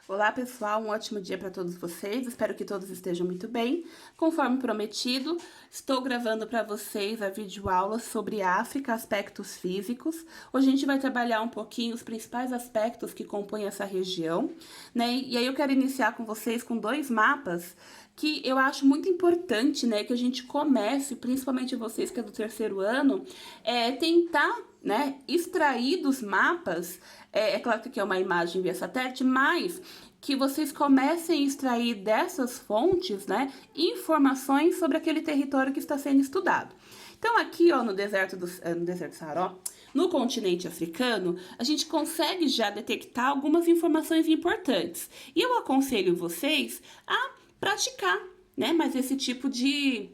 Olá, pessoal, um ótimo dia para todos vocês. Espero que todos estejam muito bem. Conforme prometido, estou gravando para vocês a videoaula sobre África, aspectos físicos. Hoje a gente vai trabalhar um pouquinho os principais aspectos que compõem essa região, né? E aí eu quero iniciar com vocês com dois mapas que eu acho muito importante, né, que a gente comece, principalmente vocês que é do terceiro ano, tentar, né, extrair dos mapas, é claro que aqui é uma imagem via satélite, mas que vocês comecem a extrair dessas fontes, né, informações sobre aquele território que está sendo estudado. Então aqui, ó, no deserto do Saara, ó, no continente africano, a gente consegue já detectar algumas informações importantes. E eu aconselho vocês a praticar, né? Mas esse tipo de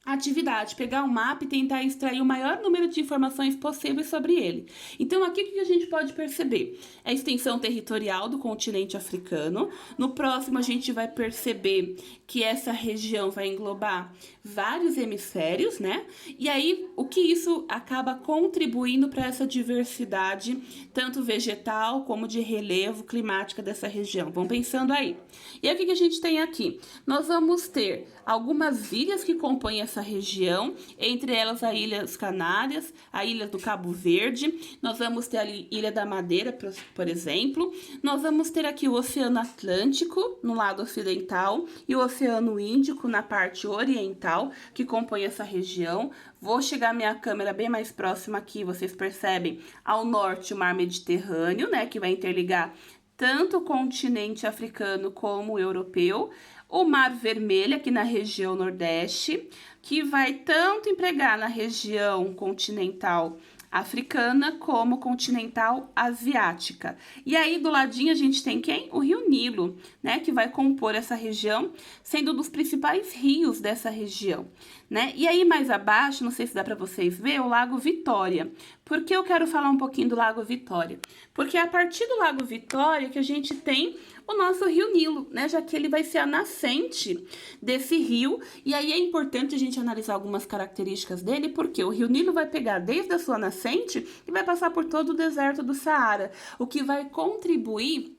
atividade, pegar um mapa e tentar extrair o maior número de informações possíveis sobre ele. Então, aqui o que a gente pode perceber? A extensão territorial do continente africano. No próximo, a gente vai perceber que essa região vai englobar vários hemisférios, né? E aí, o que isso acaba contribuindo para essa diversidade, tanto vegetal como de relevo climática dessa região. Vão pensando aí. E aí, o que a gente tem aqui? Nós vamos ter algumas ilhas que compõem essa região, entre elas a Ilhas Canárias, a Ilha do Cabo Verde, nós vamos ter a Ilha da Madeira, por exemplo, nós vamos ter aqui o Oceano Atlântico, no lado ocidental, e o Oceano Índico, na parte oriental, que compõe essa região. Vou chegar minha câmera bem mais próxima aqui, vocês percebem, ao norte o Mar Mediterrâneo, né, que vai interligar tanto o continente africano como o europeu, o Mar Vermelho aqui na região nordeste, que vai tanto empregar na região continental africana como continental asiática. E aí do ladinho a gente tem quem? O Rio Nilo, né, que vai compor essa região, sendo um dos principais rios dessa região, né? E aí mais abaixo, não sei se dá para vocês ver, o Lago Vitória. Por que eu quero falar um pouquinho do Lago Vitória? Porque é a partir do Lago Vitória que a gente tem o nosso Rio Nilo, né? Já que ele vai ser a nascente desse rio. E aí é importante a gente analisar algumas características dele, porque o Rio Nilo vai pegar desde a sua nascente e vai passar por todo o deserto do Saara, o que vai contribuir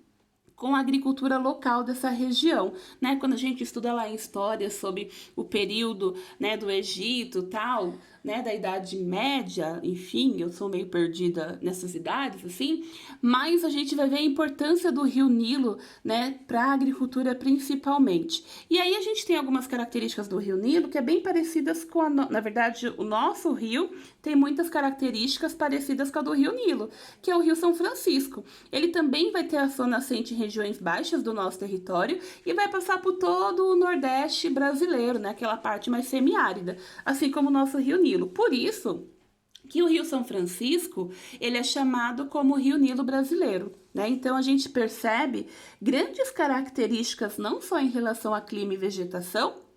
com a agricultura local dessa região, né? Quando a gente estuda lá em história sobre o período, né, do Egito, tal, né, da Idade Média, enfim, eu sou meio perdida nessas idades, assim, mas a gente vai ver a importância do Rio Nilo, né, para a agricultura principalmente. E aí a gente tem algumas características do Rio Nilo que é bem parecidas com na verdade, o nosso rio tem muitas características parecidas com a do Rio Nilo, que é o Rio São Francisco. Ele também vai ter a sua nascente em regiões baixas do nosso território e vai passar por todo o Nordeste brasileiro, né, aquela parte mais semiárida, assim como o nosso Rio Nilo. Por isso que o Rio São Francisco, ele é chamado como Rio Nilo brasileiro, né? Então a gente percebe grandes características não só em relação a clima e vegetação,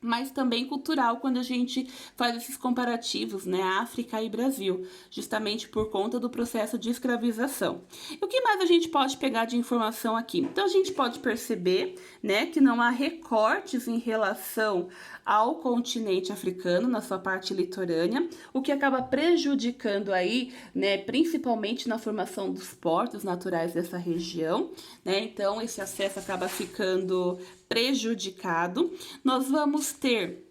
mas também cultural quando a gente faz esses comparativos, né, África e Brasil, justamente por conta do processo de escravização. E o que mais a gente pode pegar de informação aqui? Então a gente pode perceber, né, que não há recortes em relação ao continente africano na sua parte litorânea, o que acaba prejudicando aí, né, principalmente na formação dos portos naturais dessa região, né? Então esse acesso acaba ficando prejudicado. Nós vamos ter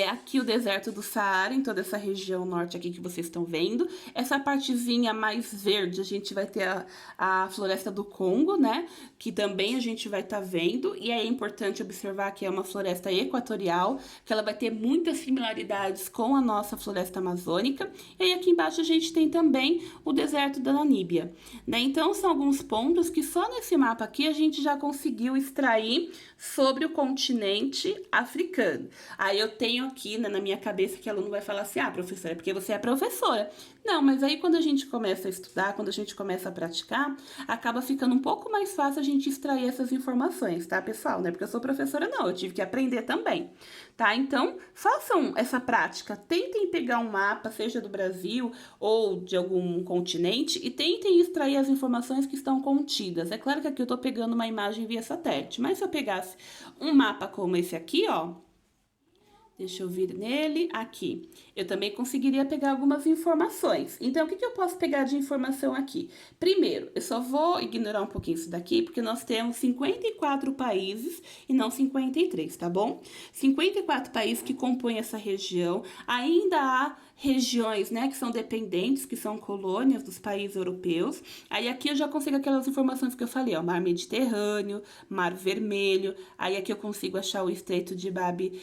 aqui o deserto do Saara, em toda essa região norte aqui que vocês estão vendo. Essa partezinha mais verde, a gente vai ter a floresta do Congo, né? Que também a gente vai estar vendo. E é importante observar que é uma floresta equatorial, que ela vai ter muitas similaridades com a nossa floresta amazônica. E aí aqui embaixo a gente tem também o deserto da Namíbia, né? Então são alguns pontos que só nesse mapa aqui a gente já conseguiu extrair sobre o continente africano. Aí eu tenho aqui, né, na minha cabeça que aluno vai falar assim, ah, professora, é porque você é professora. Não, mas aí quando a gente começa a estudar, quando a gente começa a praticar, acaba ficando um pouco mais fácil a gente extrair essas informações, tá, pessoal? Não é porque eu sou professora, não, eu tive que aprender também, tá? Então, façam essa prática, tentem pegar um mapa, seja do Brasil ou de algum continente, e tentem extrair as informações que estão contidas. É claro que aqui eu tô pegando uma imagem via satélite, mas se eu pegasse um mapa como esse aqui, ó, Deixa eu vir nele, aqui. Eu também conseguiria pegar algumas informações. Então, o que eu posso pegar de informação aqui? Primeiro, eu só vou ignorar um pouquinho isso daqui, porque nós temos 54 países e não 53, tá bom? 54 países que compõem essa região. Ainda há regiões, né, que são dependentes, que são colônias dos países europeus. Aí aqui eu já consigo aquelas informações que eu falei, ó, Mar Mediterrâneo, Mar Vermelho. Aí aqui eu consigo achar o Estreito de Bab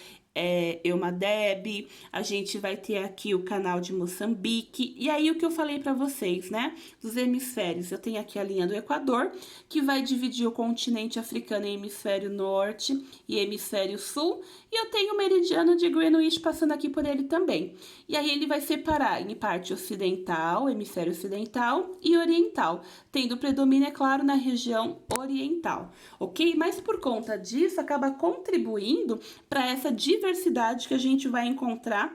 Elmadeb, a gente vai ter aqui o canal de Moçambique, e aí o que eu falei para vocês, né, dos hemisférios, eu tenho aqui a linha do Equador, que vai dividir o continente africano em hemisfério norte e hemisfério sul, e eu tenho o meridiano de Greenwich passando aqui por ele também. E aí ele vai separar em parte ocidental, hemisfério ocidental e oriental, tendo predomínio, é claro, na região oriental, ok? Mas por conta disso, acaba contribuindo para essa diversidade que a gente vai encontrar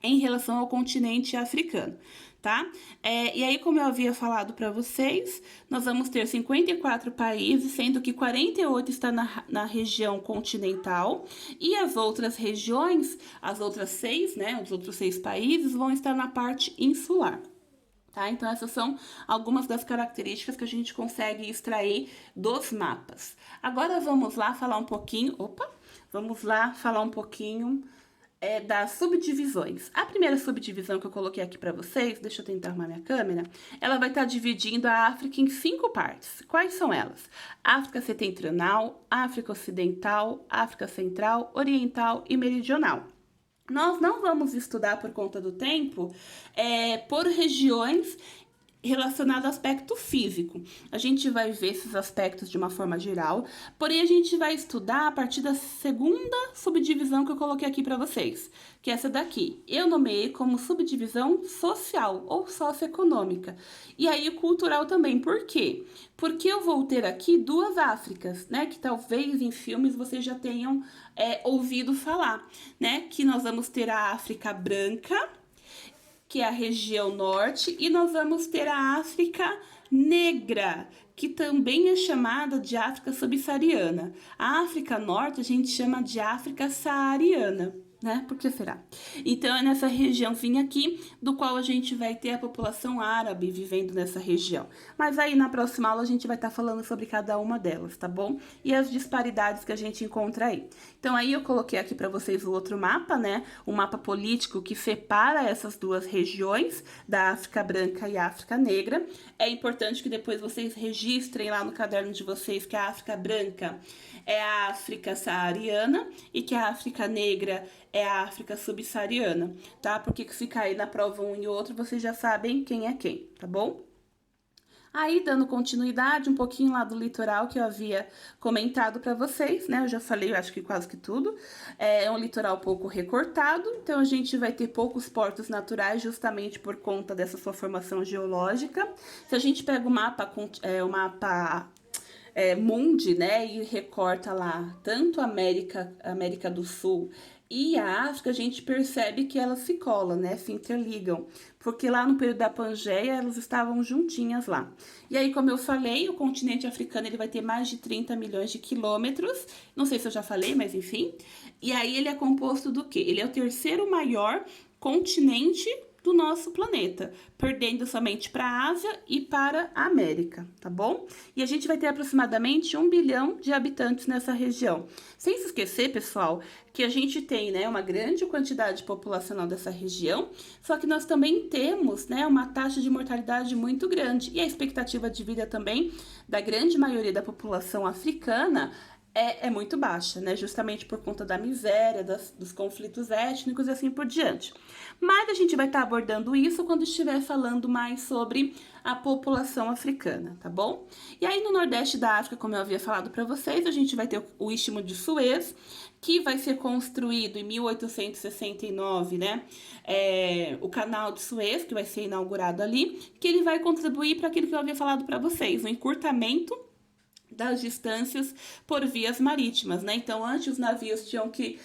em relação ao continente africano, tá? E aí, como eu havia falado para vocês, nós vamos ter 54 países, sendo que 48 está na região continental, e as outras regiões, as outras 6, né, os outros 6 países, vão estar na parte insular. Tá? Então, essas são algumas das características que a gente consegue extrair dos mapas. Agora, vamos lá falar um pouquinho... das subdivisões. A primeira subdivisão que eu coloquei aqui para vocês, deixa eu tentar arrumar minha câmera, ela vai estar dividindo a África em 5 partes. Quais são elas? África Setentrional, África Ocidental, África Central, Oriental e Meridional. Nós não vamos estudar, por conta do tempo, por regiões relacionado ao aspecto físico. A gente vai ver esses aspectos de uma forma geral, porém a gente vai estudar a partir da segunda subdivisão que eu coloquei aqui para vocês, que é essa daqui. Eu nomeei como subdivisão social ou socioeconômica. E aí cultural também. Por quê? Porque eu vou ter aqui 2 Áfricas, né, que talvez em filmes vocês já tenham ouvido falar, né, que nós vamos ter a África branca, que é a região norte, e nós vamos ter a África negra, que também é chamada de África subsaariana. A África norte a gente chama de África saariana, né? Por que será? Então, é nessa regiãozinha aqui, do qual a gente vai ter a população árabe vivendo nessa região. Mas aí, na próxima aula, a gente vai estar falando sobre cada uma delas, tá bom? E as disparidades que a gente encontra aí. Então, aí eu coloquei aqui para vocês o outro mapa, né? O mapa político que separa essas 2 regiões, da África branca e África negra. É importante que depois vocês registrem lá no caderno de vocês que a África branca é a África saariana e que a África negra é a África subsaariana, tá? Porque se cair na prova um e outro, vocês já sabem quem é quem, tá bom? Aí, dando continuidade, um pouquinho lá do litoral que eu havia comentado para vocês, né? Eu já falei, eu acho que quase que tudo. É um litoral pouco recortado, então a gente vai ter poucos portos naturais justamente por conta dessa sua formação geológica. Se a gente pega o mapa, Mundi, né, e recorta lá tanto a América do Sul e a África, a gente percebe que elas se colam, né, se interligam, porque lá no período da Pangeia elas estavam juntinhas lá. E aí, como eu falei, o continente africano ele vai ter mais de 30 milhões de quilômetros, não sei se eu já falei, mas enfim. E aí ele é composto do quê? Ele é o terceiro maior continente do nosso planeta, perdendo somente para a Ásia e para a América, tá bom? E a gente vai ter aproximadamente 1 bilhão de habitantes nessa região. Sem se esquecer, pessoal, que a gente tem, né, uma grande quantidade populacional dessa região, só que nós também temos, né, uma taxa de mortalidade muito grande, e a expectativa de vida também da grande maioria da população africana é muito baixa, né? Justamente por conta da miséria, dos conflitos étnicos e assim por diante. Mas a gente vai estar abordando isso quando estiver falando mais sobre a população africana, tá bom? E aí no Nordeste da África, como eu havia falado para vocês, a gente vai ter o Istmo de Suez, que vai ser construído em 1869, né? O canal de Suez, que vai ser inaugurado ali, que ele vai contribuir para aquilo que eu havia falado para vocês, o encurtamento das distâncias por vias marítimas, né? Então, antes os navios tinham que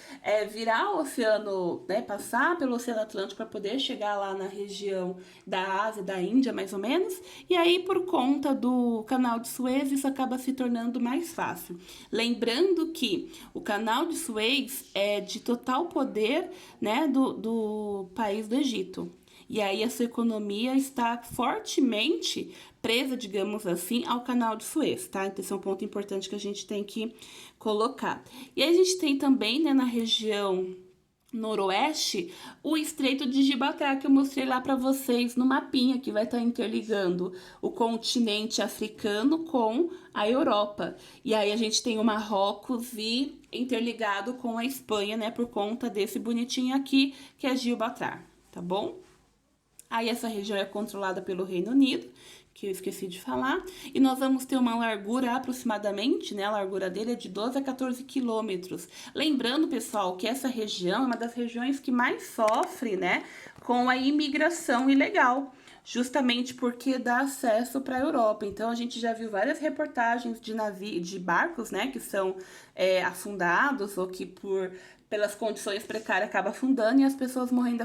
virar o oceano, né, passar pelo Oceano Atlântico para poder chegar lá na região da Ásia, da Índia, mais ou menos. E aí, por conta do Canal de Suez, isso acaba se tornando mais fácil. Lembrando que o Canal de Suez é de total poder, né, do país do Egito. E aí a sua economia está fortemente presa, digamos assim, ao Canal de Suez, tá? Então esse é um ponto importante que a gente tem que colocar. E aí a gente tem também, né, na região noroeste, o Estreito de Gibraltar, que eu mostrei lá para vocês no mapinha, que vai estar interligando o continente africano com a Europa. E aí a gente tem o Marrocos e interligado com a Espanha, né, por conta desse bonitinho aqui, que é Gibraltar, tá bom? Aí essa região é controlada pelo Reino Unido, que eu esqueci de falar, e nós vamos ter uma largura aproximadamente, né, a largura dele é de 12 a 14 quilômetros. Lembrando, pessoal, que essa região é uma das regiões que mais sofre, né, com a imigração ilegal, justamente porque dá acesso para a Europa. Então, a gente já viu várias reportagens de barcos, né, que são afundados ou que pelas condições precárias acaba afundando e as pessoas morrendo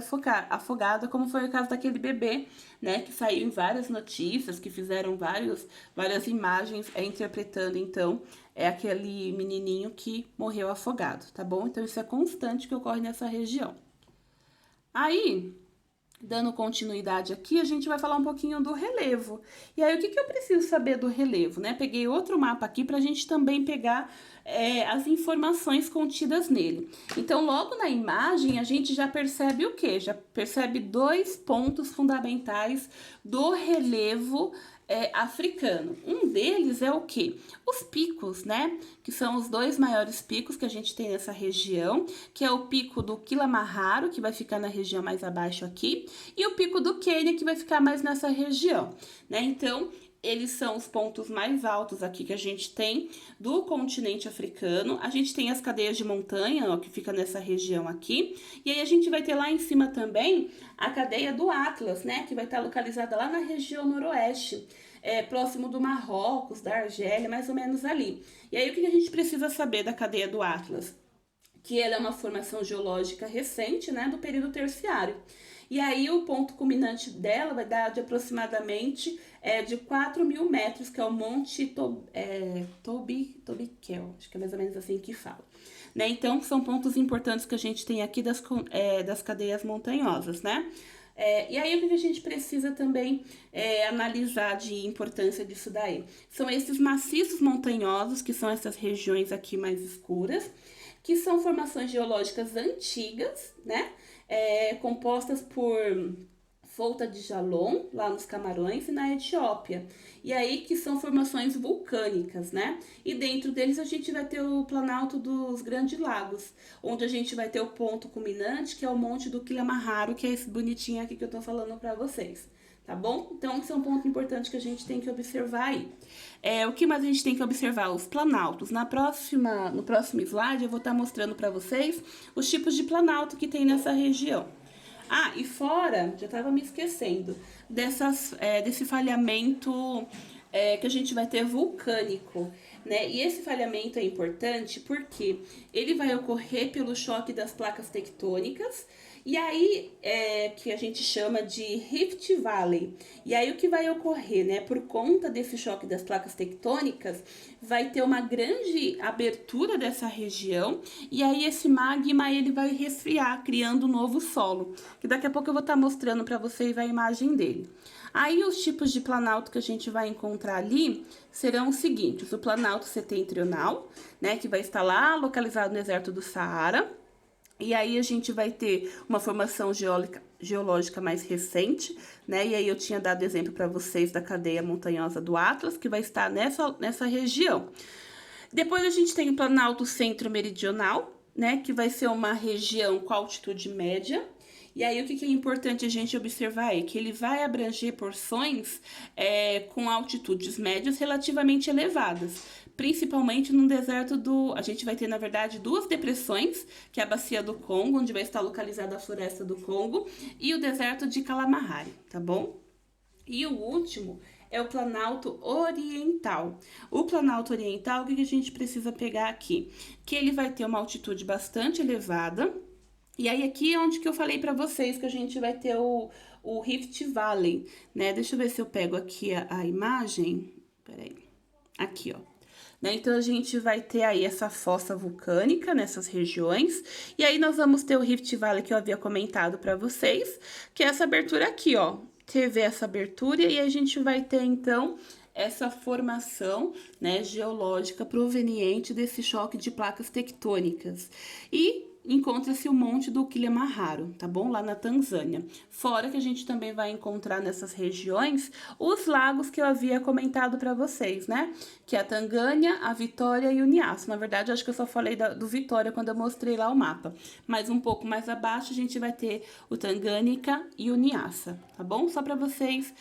afogadas, como foi o caso daquele bebê, né, que saiu em várias notícias, que fizeram várias imagens interpretando, então, aquele menininho que morreu afogado, tá bom? Então, isso é constante que ocorre nessa região. Aí, dando continuidade aqui, a gente vai falar um pouquinho do relevo. E aí, o que eu preciso saber do relevo, né? Peguei outro mapa aqui para a gente também pegar as informações contidas nele. Então, logo na imagem, a gente já percebe o quê? Já percebe dois pontos fundamentais do relevo africano. Um deles é o quê? Os picos, né? Que são os dois maiores picos que a gente tem nessa região, que é o pico do Kilimanjaro, que vai ficar na região mais abaixo aqui, e o pico do Quênia, que vai ficar mais nessa região, né? Então, eles são os pontos mais altos aqui que a gente tem do continente africano. A gente tem as cadeias de montanha, ó, que fica nessa região aqui. E aí a gente vai ter lá em cima também a cadeia do Atlas, né? Que vai estar localizada lá na região noroeste, próximo do Marrocos, da Argélia, mais ou menos ali. E aí o que a gente precisa saber da cadeia do Atlas? Que ela é uma formação geológica recente, né? Do período terciário. E aí o ponto culminante dela vai dar de aproximadamente de 4.000 metros, que é o Monte Tobiquel, acho que é mais ou menos assim que fala. Né? Então, são pontos importantes que a gente tem aqui das cadeias montanhosas, né? E aí, o que a gente precisa também analisar de importância disso daí? São esses maciços montanhosos, que são essas regiões aqui mais escuras, que são formações geológicas antigas, né? Compostas por Volta de Jalon, lá nos Camarões e na Etiópia. E aí que são formações vulcânicas, né? E dentro deles a gente vai ter o Planalto dos Grandes Lagos, onde a gente vai ter o ponto culminante, que é o Monte do Kilimanjaro, que é esse bonitinho aqui que eu tô falando pra vocês. Tá bom? Então, esse é um ponto importante que a gente tem que observar aí. O que mais a gente tem que observar? Os planaltos. No próximo slide, eu vou estar mostrando para vocês os tipos de planalto que tem nessa região. Ah, e fora, já estava me esquecendo, desse falhamento que a gente vai ter vulcânico, né? E esse falhamento é importante porque ele vai ocorrer pelo choque das placas tectônicas, e aí que a gente chama de Rift Valley. E aí o que vai ocorrer, né? Por conta desse choque das placas tectônicas, vai ter uma grande abertura dessa região, e aí esse magma ele vai resfriar, criando um novo solo, que daqui a pouco eu vou estar mostrando para vocês a imagem dele. Aí os tipos de planalto que a gente vai encontrar ali serão os seguintes: o planalto setentrional, né, que vai estar lá localizado no deserto do Saara. E aí a gente vai ter uma formação geológica mais recente, né? E aí eu tinha dado exemplo para vocês da cadeia montanhosa do Atlas, que vai estar nessa região. Depois a gente tem o Planalto Centro-Meridional, né? Que vai ser uma região com altitude média. E aí, o que é importante a gente observar é que ele vai abranger porções com altitudes médias relativamente elevadas, principalmente no deserto A gente vai ter, na verdade, duas depressões, que é a Bacia do Congo, onde vai estar localizada a Floresta do Congo, e o deserto de Kalahari, tá bom? E o último é o Planalto Oriental. O Planalto Oriental, o que a gente precisa pegar aqui? Que ele vai ter uma altitude bastante elevada. E aí, aqui é onde que eu falei para vocês que a gente vai ter o Rift Valley, né? Deixa eu ver se eu pego aqui a imagem. Peraí. Aqui, ó. Né? Então, a gente vai ter aí essa fossa vulcânica nessas regiões. E aí, nós vamos ter o Rift Valley que eu havia comentado para vocês, que é essa abertura aqui, ó. Teve essa abertura e a gente vai ter, então, essa formação, né, geológica proveniente desse choque de placas tectônicas. E encontra-se o Monte do Kilimanjaro, tá bom? Lá na Tanzânia. Fora que a gente também vai encontrar nessas regiões os lagos que eu havia comentado para vocês, né? Que é a Tangânia, a Vitória e o Niassa. Na verdade, acho que eu só falei do Vitória quando eu mostrei lá o mapa. Mas um pouco mais abaixo a gente vai ter o Tangânica e o Niassa, tá bom? Só para vocês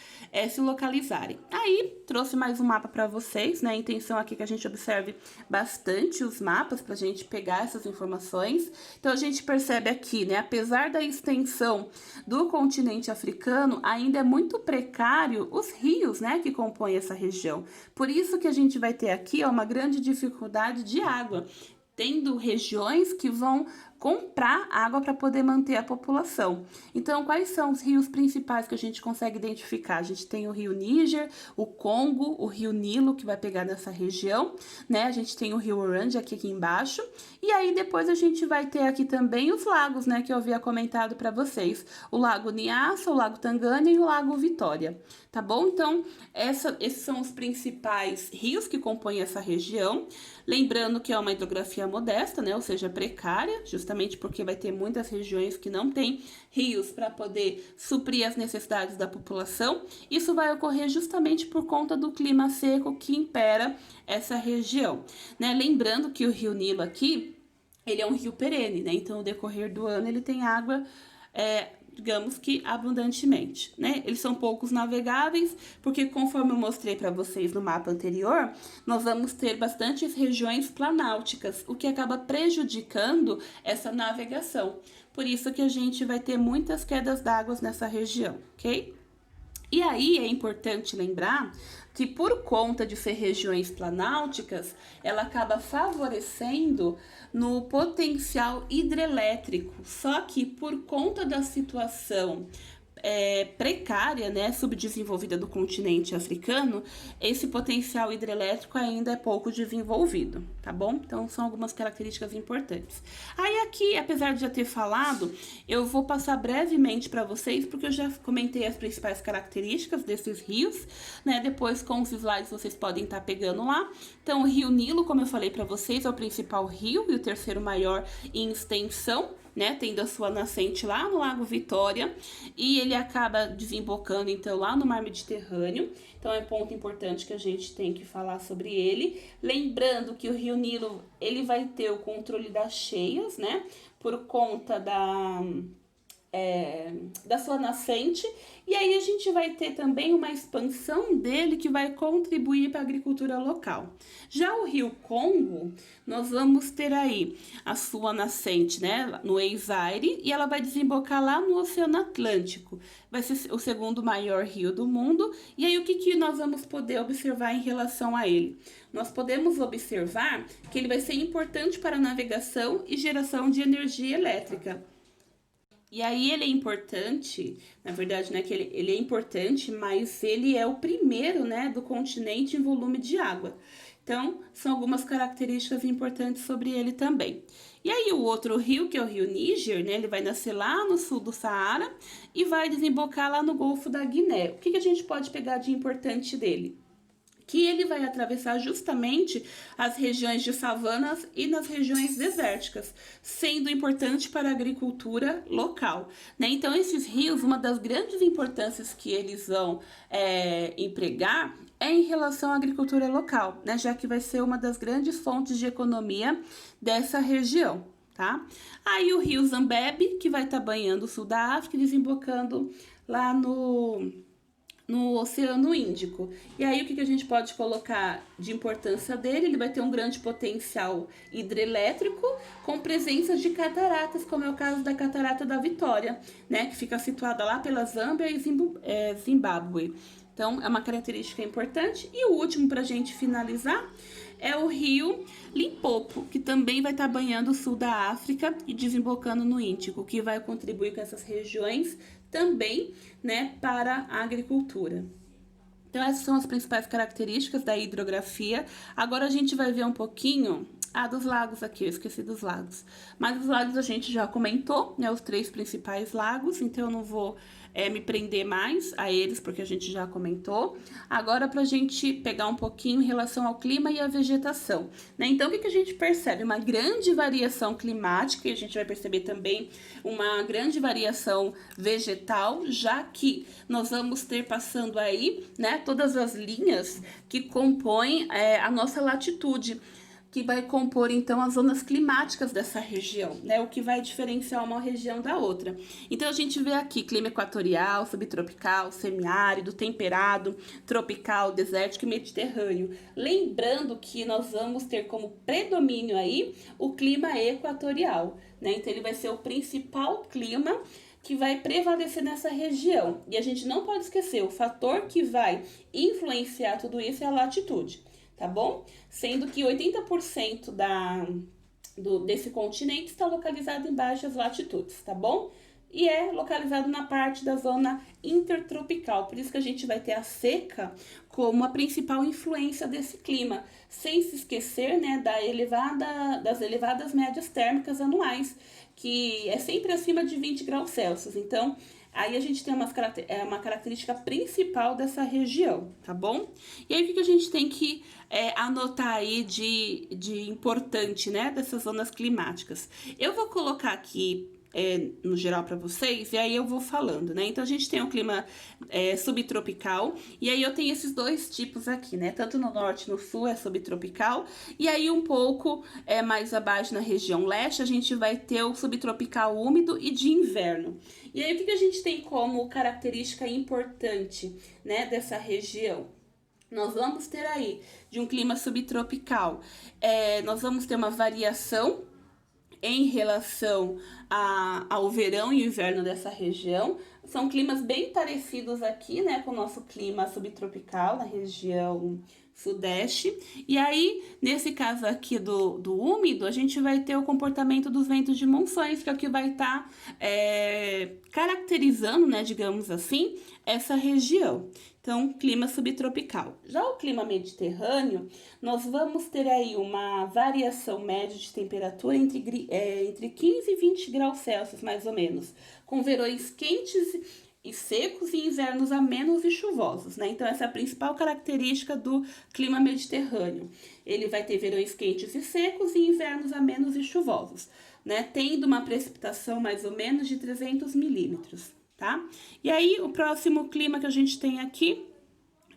se localizarem. Aí, trouxe mais um mapa para vocês, né? A intenção aqui é que a gente observe bastante os mapas pra gente pegar essas informações. Então, a gente percebe aqui, né, apesar da extensão do continente africano, ainda é muito precário os rios, né, que compõem essa região. Por isso que a gente vai ter aqui, ó, uma grande dificuldade de água, tendo regiões que vão comprar água para poder manter a população. Então, quais são os rios principais que a gente consegue identificar? A gente tem o rio Níger, o Congo, o rio Nilo, que vai pegar nessa região, né? A gente tem o rio Orange aqui embaixo. E aí, depois a gente vai ter aqui também os lagos, né? Que eu havia comentado para vocês. O Lago Niassa, o Lago Tangânia e o Lago Vitória. Tá bom? Então, esses são os principais rios que compõem essa região. Lembrando que é uma hidrografia modesta, né? Ou seja, precária, justamente porque vai ter muitas regiões que não têm rios para poder suprir as necessidades da população. Isso vai ocorrer justamente por conta do clima seco que impera essa região, né? Lembrando que o rio Nilo aqui, ele é um rio perene, né? Então, no decorrer do ano, ele tem água, digamos que abundantemente, né? Eles são poucos navegáveis, porque conforme eu mostrei para vocês no mapa anterior, nós vamos ter bastantes regiões planálticas, o que acaba prejudicando essa navegação. Por isso que a gente vai ter muitas quedas d'água nessa região, ok? E aí é importante lembrar que por conta de ser regiões planálticas, ela acaba favorecendo no potencial hidrelétrico. Só que por conta da situação precária, né, subdesenvolvida do continente africano, esse potencial hidrelétrico ainda é pouco desenvolvido, tá bom? Então, são algumas características importantes. Aí aqui, apesar de já ter falado, eu vou passar brevemente para vocês, porque eu já comentei as principais características desses rios, né? Depois, com os slides, vocês podem estar pegando lá. Então, o rio Nilo, como eu falei para vocês, é o principal rio e o terceiro maior em extensão, né, tendo a sua nascente lá no Lago Vitória, e ele acaba desembocando, então, lá no Mar Mediterrâneo. Então, é um ponto importante que a gente tem que falar sobre ele. Lembrando que o Rio Nilo, ele vai ter o controle das cheias, né, por conta da sua nascente, e aí a gente vai ter também uma expansão dele que vai contribuir para a agricultura local. Já o Rio Congo, nós vamos ter aí a sua nascente, né, no ex-Zaire, e ela vai desembocar lá no Oceano Atlântico. Vai ser o segundo maior rio do mundo, e aí o que nós vamos poder observar em relação a ele? Nós podemos observar que ele vai ser importante para a navegação e geração de energia elétrica. E aí ele é importante, na verdade, né, que ele é importante, mas ele é o primeiro, né, do continente em volume de água. Então, são algumas características importantes sobre ele também. E aí o outro rio, que é o rio Níger, né, ele vai nascer lá no sul do Saara e vai desembocar lá no Golfo da Guiné. O que a gente pode pegar de importante dele? Que ele vai atravessar justamente as regiões de savanas e nas regiões desérticas, sendo importante para a agricultura local, né? Então, esses rios, uma das grandes importâncias que eles vão empregar é em relação à agricultura local, né? Já que vai ser uma das grandes fontes de economia dessa região, tá? Aí o rio Zambeze, que vai estar banhando o sul da África e desembocando lá no Oceano Índico. E aí, o que a gente pode colocar de importância dele? Ele vai ter um grande potencial hidrelétrico com presença de cataratas, como é o caso da Catarata da Vitória, né? Que fica situada lá pela Zâmbia e Zimbábue. Então, é uma característica importante. E o último, para a gente finalizar, é o rio Limpopo, que também vai estar banhando o sul da África e desembocando no Índico, que vai contribuir com essas regiões também, né, para a agricultura. Então, essas são as principais características da hidrografia. Agora a gente vai ver um pouquinho dos lagos aqui, eu esqueci dos lagos. Mas os lagos a gente já comentou, né, os 3 principais lagos, então eu não vou me prender mais a eles, porque a gente já comentou. Agora, pra gente pegar um pouquinho em relação ao clima e à vegetação, né? Então, o que a gente percebe? Uma grande variação climática, e a gente vai perceber também uma grande variação vegetal, já que nós vamos ter passando aí, né, todas as linhas que compõem a nossa latitude, que vai compor, então, as zonas climáticas dessa região, né? O que vai diferenciar uma região da outra. Então, a gente vê aqui clima equatorial, subtropical, semiárido, temperado, tropical, desértico e mediterrâneo. Lembrando que nós vamos ter como predomínio aí o clima equatorial, né? Então, ele vai ser o principal clima que vai prevalecer nessa região. E a gente não pode esquecer, o fator que vai influenciar tudo isso é a latitude. Tá bom? Sendo que 80% desse continente está localizado em baixas latitudes, tá bom? E é localizado na parte da zona intertropical, por isso que a gente vai ter a seca como a principal influência desse clima, sem se esquecer, né, das elevadas médias térmicas anuais, que é sempre acima de 20 graus Celsius. Então, aí a gente tem uma característica principal dessa região, tá bom? E aí, o que a gente tem que anotar aí de importante, né, dessas zonas climáticas? Eu vou colocar aqui no geral para vocês, e aí eu vou falando, né? Então, a gente tem o clima subtropical, e aí eu tenho esses 2 tipos aqui, né? Tanto no norte e no sul é subtropical, e aí um pouco mais abaixo na região leste, a gente vai ter o subtropical úmido e de inverno. E aí, o que a gente tem como característica importante, né, dessa região? Nós vamos ter aí, de um clima subtropical, nós vamos ter uma variação em relação ao verão e inverno dessa região. São climas bem parecidos aqui, né, com o nosso clima subtropical na região sudeste. E aí, nesse caso aqui do úmido, a gente vai ter o comportamento dos ventos de monções, que é o que vai estar caracterizando, né, digamos assim, essa região. Então, clima subtropical. Já o clima mediterrâneo, nós vamos ter aí uma variação média de temperatura entre 15 e 20 graus Celsius, mais ou menos, com verões quentes e secos e invernos amenos e chuvosos, né? Então, essa é a principal característica do clima mediterrâneo. Ele vai ter verões quentes e secos e invernos amenos e chuvosos, né? Tendo uma precipitação mais ou menos de 300 milímetros. Tá? E aí, o próximo clima que a gente tem aqui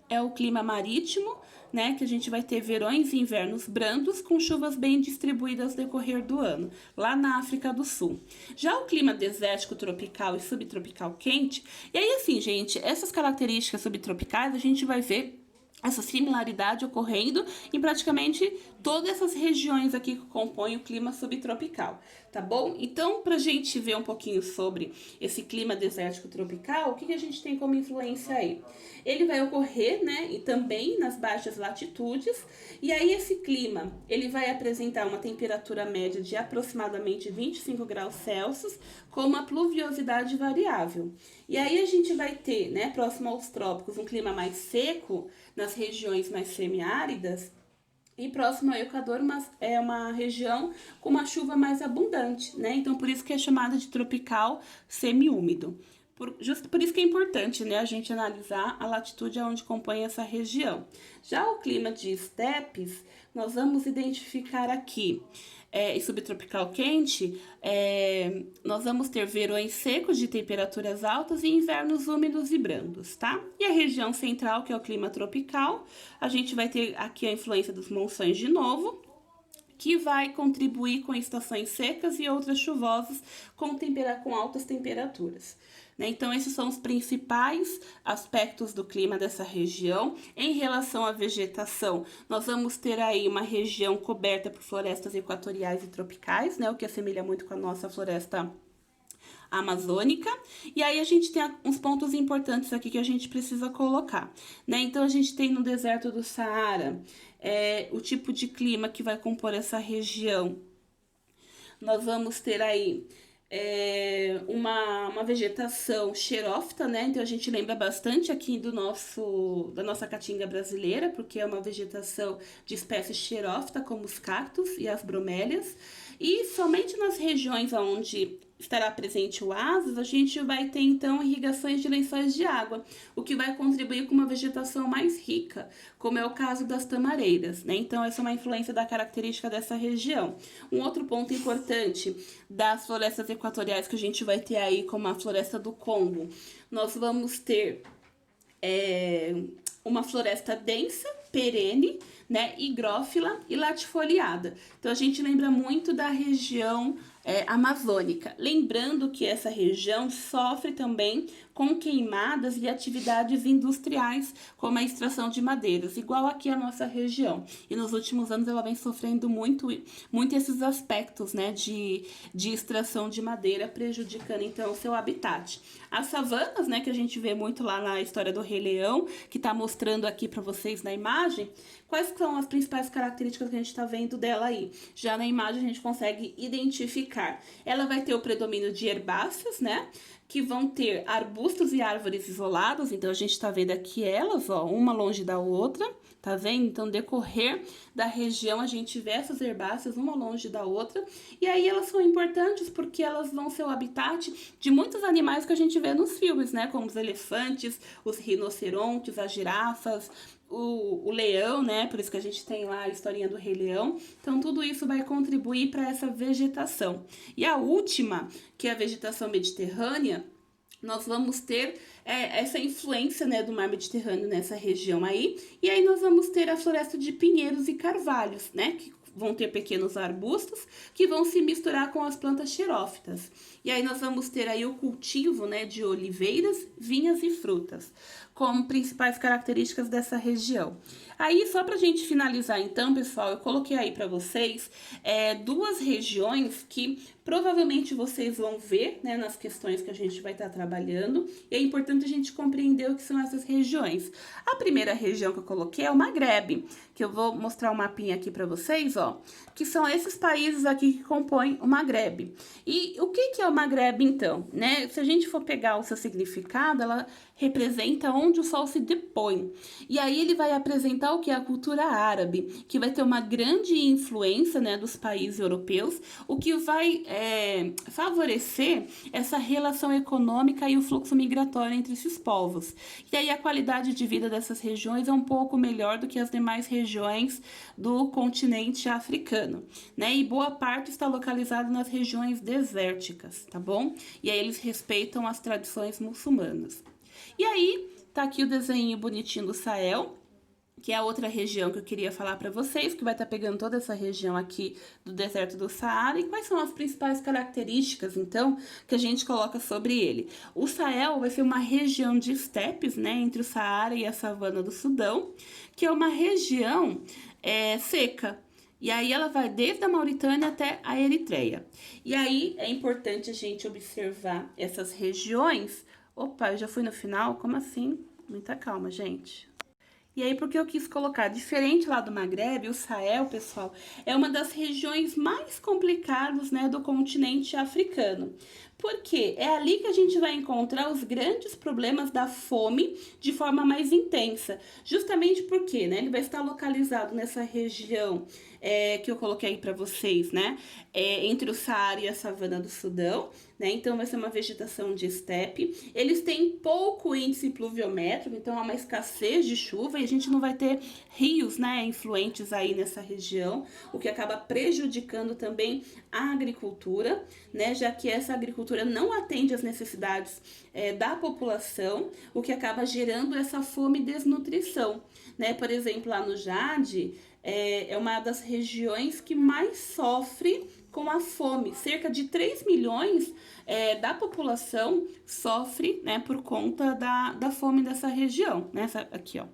é o clima marítimo, né? Que a gente vai ter verões e invernos brandos com chuvas bem distribuídas ao decorrer do ano, lá na África do Sul. Já o clima desértico, tropical e subtropical quente, e aí assim, gente, essas características subtropicais a gente vai ver essa similaridade ocorrendo em praticamente todas essas regiões aqui que compõem o clima subtropical, tá bom? Então, pra gente ver um pouquinho sobre esse clima desértico tropical, o que a gente tem como influência aí? Ele vai ocorrer, né, e também nas baixas latitudes, e aí esse clima, ele vai apresentar uma temperatura média de aproximadamente 25 graus Celsius, com uma pluviosidade variável. E aí a gente vai ter, né, próximo aos trópicos, um clima mais seco, nas regiões mais semiáridas, e próximo ao Equador é uma região com uma chuva mais abundante, né? Então, por isso que é chamada de tropical semiúmido. Justo por isso que é importante, né, a gente analisar a latitude onde compõe essa região. Já o clima de estepes, nós vamos identificar aqui, em subtropical quente, nós vamos ter verões secos de temperaturas altas e invernos úmidos e brandos, tá? E a região central, que é o clima tropical, a gente vai ter aqui a influência dos monções de novo, que vai contribuir com estações secas e outras chuvosas com altas temperaturas. Né? Então, esses são os principais aspectos do clima dessa região. Em relação à vegetação, nós vamos ter aí uma região coberta por florestas equatoriais e tropicais, né? O que assemelha muito com a nossa floresta amazônica. E aí a gente tem uns pontos importantes aqui que a gente precisa colocar, né? Então a gente tem no deserto do Saara o tipo de clima que vai compor essa região. Nós vamos ter aí uma vegetação xerófita, né? Então a gente lembra bastante aqui da nossa caatinga brasileira, porque é uma vegetação de espécies xerófita, como os cactos e as bromélias. E somente nas regiões onde estará presente o oásis, a gente vai ter então irrigações de lençóis de água, o que vai contribuir com uma vegetação mais rica, como é o caso das tamareiras, né? Então essa é uma influência da característica dessa região. Um outro ponto importante das florestas equatoriais que a gente vai ter aí, como a floresta do Congo, nós vamos ter uma floresta densa, perene, né, higrófila e latifoliada. Então a gente lembra muito da região amazônica. Lembrando que essa região sofre também com queimadas e atividades industriais, como a extração de madeiras, igual aqui a nossa região. E nos últimos anos ela vem sofrendo muito esses aspectos, né, de extração de madeira, prejudicando então o seu habitat. As savanas, né, que a gente vê muito lá na história do Rei Leão, que está mostrando aqui para vocês na imagem, quais são as principais características que a gente está vendo dela aí? Já na imagem a gente consegue identificar. Ela vai ter o predomínio de herbáceas, né? Que vão ter arbustos e árvores isolados. Então a gente está vendo aqui elas, ó, uma longe da outra, tá vendo? Então, decorrer da região, a gente vê essas herbáceas uma longe da outra. E aí elas são importantes porque elas vão ser o habitat de muitos animais que a gente vê nos filmes, né? Como os elefantes, os rinocerontes, as girafas, o leão, né? Por isso que a gente tem lá a historinha do Rei Leão. Então, tudo isso vai contribuir para essa vegetação. E a última, que é a vegetação mediterrânea, nós vamos ter essa influência, né, do mar Mediterrâneo nessa região aí. E aí nós vamos ter a floresta de pinheiros e carvalhos, né, que vão ter pequenos arbustos que vão se misturar com as plantas xerófitas. E aí nós vamos ter aí o cultivo, né, de oliveiras, vinhas e frutas, como principais características dessa região. Aí, só pra gente finalizar então, pessoal, eu coloquei aí pra vocês duas regiões que provavelmente vocês vão ver, né, nas questões que a gente vai estar trabalhando, e é importante a gente compreender o que são essas regiões. A primeira região que eu coloquei é o Magrebe, que eu vou mostrar um mapinha aqui pra vocês, ó, que são esses países aqui que compõem o Magrebe. E o que é o Magrebe, então, né? Se a gente for pegar o seu significado, ela representa onde o sol se depõe. E aí ele vai apresentar o que é a cultura árabe, que vai ter uma grande influência, né, dos países europeus, o que vai favorecer essa relação econômica e o fluxo migratório entre esses povos. E aí a qualidade de vida dessas regiões é um pouco melhor do que as demais regiões do continente africano, né? E boa parte está localizada nas regiões desérticas, tá bom? E aí eles respeitam as tradições muçulmanas. E aí, tá aqui o desenho bonitinho do Sahel, que é a outra região que eu queria falar para vocês, que vai estar pegando toda essa região aqui do deserto do Saara. E quais são as principais características, então, que a gente coloca sobre ele? O Sahel vai ser uma região de estepes, né, entre o Saara e a savana do Sudão, que é uma região seca. E aí ela vai desde a Mauritânia até a Eritreia. E aí é importante a gente observar essas regiões. Opa, eu já fui no final? Como assim? Muita calma, gente. E aí, porque eu quis colocar, diferente lá do Magrebe, o Sahel, pessoal, é uma das regiões mais complicadas, né, do continente africano. Porque é ali que a gente vai encontrar os grandes problemas da fome de forma mais intensa. Justamente porque, né, ele vai estar localizado nessa região que eu coloquei aí para vocês, né, entre o Saara e a savana do Sudão, né, então vai ser uma vegetação de estepe. Eles têm pouco índice pluviométrico, então há uma escassez de chuva e a gente não vai ter rios, né, influentes aí nessa região, o que acaba prejudicando também a agricultura, né, já que essa agricultura não atende às necessidades da população, o que acaba gerando essa fome e desnutrição, né? Por exemplo, lá no Jade, é uma das regiões que mais sofre com a fome. Cerca de 3 milhões da população sofre, né, por conta da fome dessa região, né? Aqui, ó.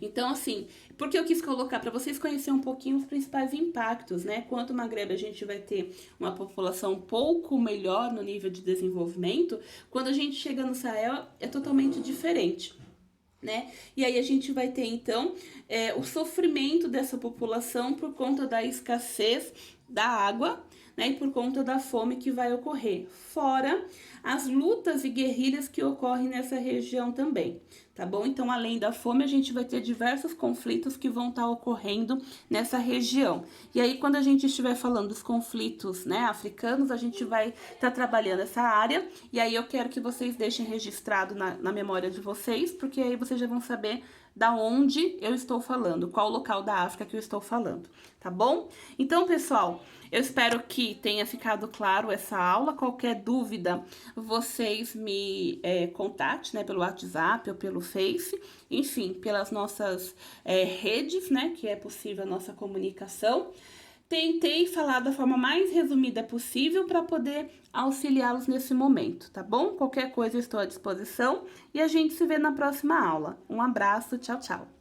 Então, assim, porque eu quis colocar para vocês conhecerem um pouquinho os principais impactos, né? Quanto Maghreb a gente vai ter uma população um pouco melhor no nível de desenvolvimento, quando a gente chega no Sahel é totalmente diferente. Né? E aí a gente vai ter então o sofrimento dessa população por conta da escassez da água, né? E por conta da fome que vai ocorrer, fora as lutas e guerrilhas que ocorrem nessa região também, tá bom? Então, além da fome, a gente vai ter diversos conflitos que vão estar ocorrendo nessa região. E aí, quando a gente estiver falando dos conflitos, né, africanos, a gente vai estar trabalhando essa área. E aí, eu quero que vocês deixem registrado na memória de vocês, porque aí vocês já vão saber da onde eu estou falando, qual local da África que eu estou falando, tá bom? Então, pessoal, eu espero que tenha ficado claro essa aula. Qualquer dúvida, vocês me contatem, né, pelo WhatsApp ou pelo Face, enfim, pelas nossas redes, né, que é possível a nossa comunicação. Tentei falar da forma mais resumida possível para poder auxiliá-los nesse momento, tá bom? Qualquer coisa eu estou à disposição e a gente se vê na próxima aula. Um abraço, tchau, tchau!